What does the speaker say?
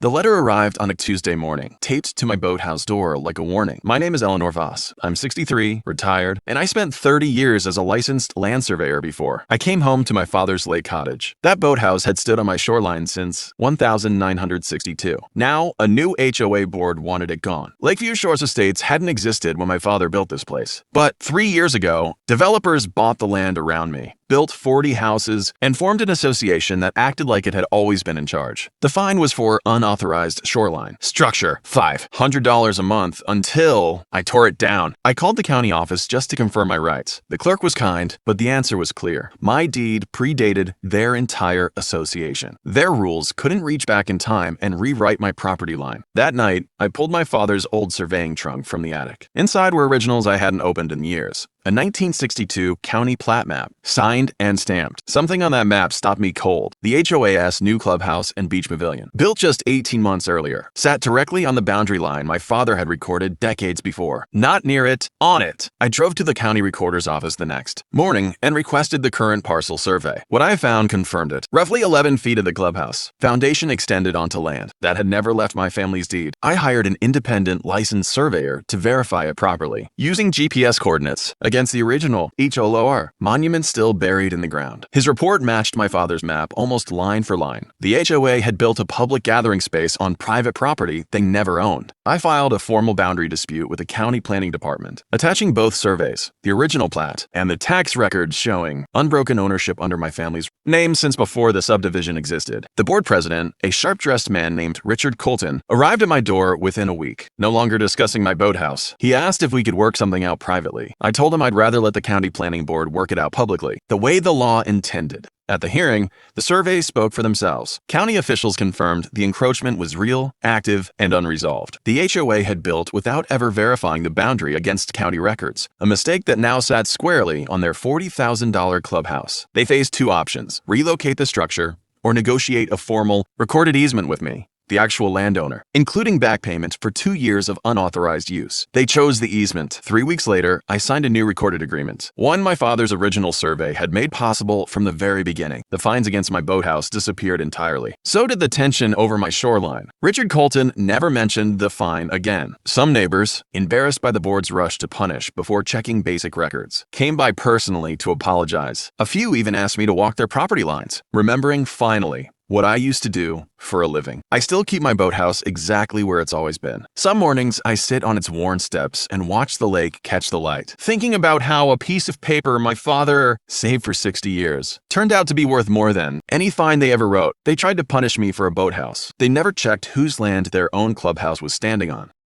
The letter arrived on a Tuesday morning, taped to my boathouse door like a warning. My name is Eleanor Voss. I'm 63, retired, and I spent 30 years as a licensed land surveyor before. I came home to my father's lake cottage. That boathouse had stood on my shoreline since 1962. Now, a new HOA board wanted it gone. Lakeview Shores Estates hadn't existed when my father built this place. But 3 years ago, developers bought the land around me, built 40 houses, and formed an association that acted like it had always been in charge. The fine was for unauthorized shoreline structure, $500 a month, until I tore it down. I called the county office just to confirm my rights. The clerk was kind, but the answer was clear. My deed predated their entire association. Their rules couldn't reach back in time and rewrite my property line. That night, I pulled my father's old surveying trunk from the attic. Inside were originals I hadn't opened in years. A 1962 county plat map, signed and stamped. Something on that map stopped me cold. The HOA's new clubhouse and beach pavilion, built just 18 months earlier, sat directly on the boundary line my father had recorded decades before. Not near it, on it. I drove to the county recorder's office the next morning and requested the current parcel survey. What I found confirmed it. Roughly 11 feet of the clubhouse. Foundation extended onto land that had never left my family's deed. I hired an independent licensed surveyor to verify it properly, using GPS coordinates against the original HOA monument still buried in the ground. His report matched my father's map almost line for line. The HOA had built a public gathering space on private property they never owned. I filed a formal boundary dispute with the county planning department, attaching both surveys, the original plat and the tax records showing unbroken ownership under my family's name since before the subdivision existed. The board president, a sharp-dressed man named Richard Colton, arrived at my door within a week. No longer discussing my boathouse, he asked if we could work something out privately. I told him I'd rather let the county planning board work it out publicly, the way the law intended. At the hearing, the surveys spoke for themselves. County officials confirmed the encroachment was real, active, and unresolved. The HOA had built without ever verifying the boundary against county records, a mistake that now sat squarely on their $40,000 clubhouse. They faced two options: relocate the structure or negotiate a formal, recorded easement with me, the actual landowner, including back payments for 2 years of unauthorized use. They chose the easement. 3 weeks later, I signed a new recorded agreement, one my father's original survey had made possible from the very beginning. The fines against my boathouse disappeared entirely. So did the tension over my shoreline. Richard Colton never mentioned the fine again. Some neighbors, embarrassed by the board's rush to punish before checking basic records, came by personally to apologize. A few even asked me to walk their property lines, remembering finally what I used to do for a living. I still keep my boathouse exactly where it's always been. Some mornings, I sit on its worn steps and watch the lake catch the light, thinking about how a piece of paper my father saved for 60 years turned out to be worth more than any fine they ever wrote. They tried to punish me for a boathouse. They never checked whose land their own clubhouse was standing on.